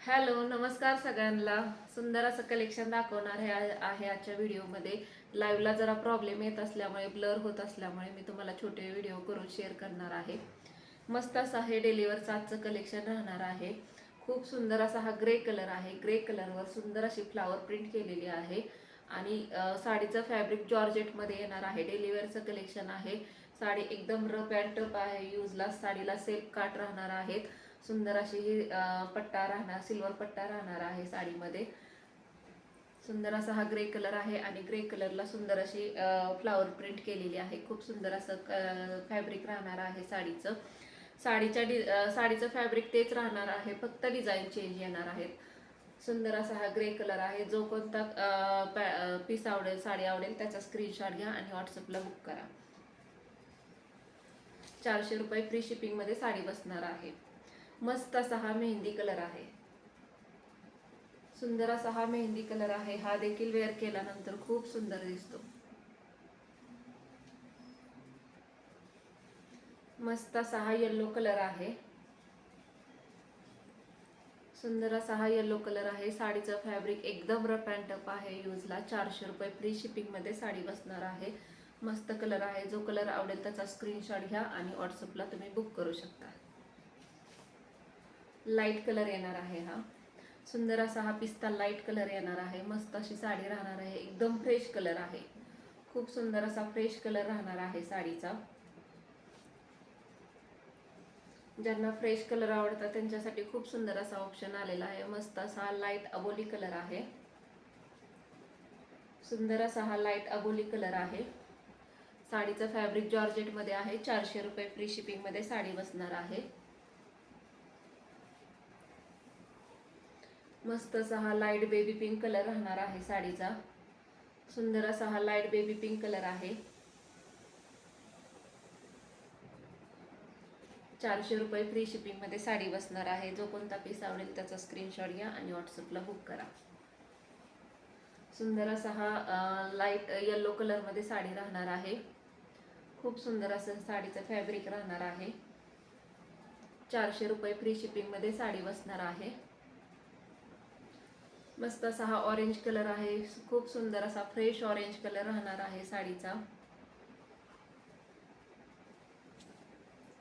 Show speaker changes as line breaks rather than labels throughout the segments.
Hello, नमस्कार सगळ्यांना. सुंदर असं कलेक्शन दाखवणार आहे आजच्या व्हिडिओमध्ये. लाईव्हला जरा प्रॉब्लेम येत असल्यामुळे, ब्लर होत असल्यामुळे मी तुम्हाला छोटे व्हिडिओ करून शेअर करणार आहे. मस्त असं हे डेलिव्हरचं आजचं कलेक्शन राहणार आहे. खूप सुंदर असा हा ग्रे कलर आहे. ग्रे कलरवर सुंदर अशी फ्लावर प्रिंट केलेली आहे आणि साडीचं फॅब्रिक जॉर्जेटमध्ये येणार आहे. डेलिव्हरचं कलेक्शन आहे. साडी एकदम रफ अँड टफ आहे. यूजला साडीला सेल्फ काट राहणार आहेत. सुंदर अशी ही पट्टा राहणार, सिल्वर पट्टा राहणार आहे साडीमध्ये. सुंदर असा हा ग्रे कलर आहे आणि ग्रे कलरला सुंदर अशी फ्लावर प्रिंट केलेली आहे. खूप सुंदर असं फॅब्रिक राहणार आहे साडीचं. साडीचं फॅब्रिक तेच राहणार आहे, फक्त डिझाईन चेंज येणार आहेत. सुंदर असा हा ग्रे कलर आहे. जो कोणता पीस आवडेल, साडी आवडेल त्याचा स्क्रीनशॉट घ्या आणि व्हॉट्सअपला बुक करा. 400 रुपये फ्री शिपिंगमध्ये साडी बसणार आहे. मस्त असा हा मेहंदी कलर आहे. सुंदर असा हा मेहंदी कलर आहे. हा देखील वेअर केल्यानंतर खूप सुंदर दिसतो. मस्त असा हा येलो कलर आहे. सुंदर असा हा येलो कलर आहे. साडीचं फॅब्रिक एकदम रफ अँड टफ आहे. यूजला 400 रुपये फ्री शिपिंगमध्ये साडी बसणार आहे. मस्त कलर आहे. जो कलर आवडेल त्याचा स्क्रीनशॉट घ्या आणि व्हॉट्सअपला तुम्ही बुक करू शकता. लाईट कलर येणार आहे हा. सुंदर असा हा पिस्ता लाईट कलर येणार आहे. मस्त अशी साडी राहणार आहे. एकदम फ्रेश कलर आहे. खूप सुंदर असा फ्रेश कलर राहणार आहे साडीचा. ज्यांना फ्रेश कलर आवडतात त्यांच्यासाठी खूप सुंदर असा ऑप्शन आलेला आहे. मस्त असा लाईट अबोली कलर आहे. सुंदर असा हा लाईट अबोली कलर आहे. साडीचं फॅब्रिक जॉर्जेटमध्ये आहे. 400 रुपये फ्री शिपिंगमध्ये साडी बसणार आहे. मस्त असा हा लाईट बेबी पिंक कलर राहणार आहे साडीचा. सुंदर असा हा लाईट बेबी पिंक कलर आहे. 400 रुपये फ्री शिपिंगमध्ये साडी बसणार आहे. जो कोणता पीस आवडेल त्याचा स्क्रीनशॉट घ्या आणि व्हॉट्सअपला बुक करा. सुंदर असा हा लाईट येलो कलरमध्ये साडी राहणार आहे. खूप सुंदर असं साडीचं फॅब्रिक राहणार आहे. 400 रुपये फ्री शिपिंगमध्ये साडी बसणार आहे. मस्त असा हा ऑरेंज कलर आहे. खूप सुंदर असा फ्रेश ऑरेंज कलर राहणार आहे साडीचा.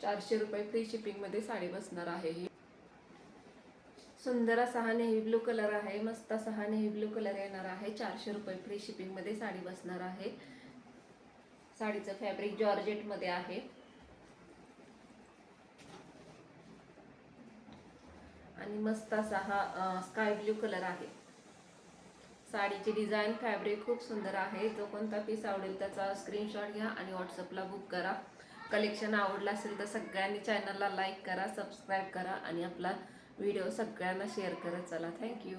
400 रुपये फ्री शिपिंगमध्ये साडी बसणार आहे. सुंदर असा हा नेव्ही ब्लू कलर आहे. मस्त असा हा नेव्ही ब्लू कलर येणार आहे. 400 रुपये फ्री शिपिंगमध्ये साडी बसणार आहे. साडीचं फॅब्रिक जॉर्जेटमध्ये आहे आणि मस्त असा हा स्काय ब्ल्यू कलर आहे. साडीची डिझाईन फॅब्रिक खूप सुंदर आहे. जो कोणता पीस आवडेल त्याचा स्क्रीनशॉट घ्या आणि व्हॉट्सअपला बुक करा. कलेक्शन आवडलं असेल तर सगळ्यांनी चॅनलला लाईक करा, सबस्क्राईब करा आणि आपला व्हिडिओ सगळ्यांना शेअर करत चला. थँक्यू.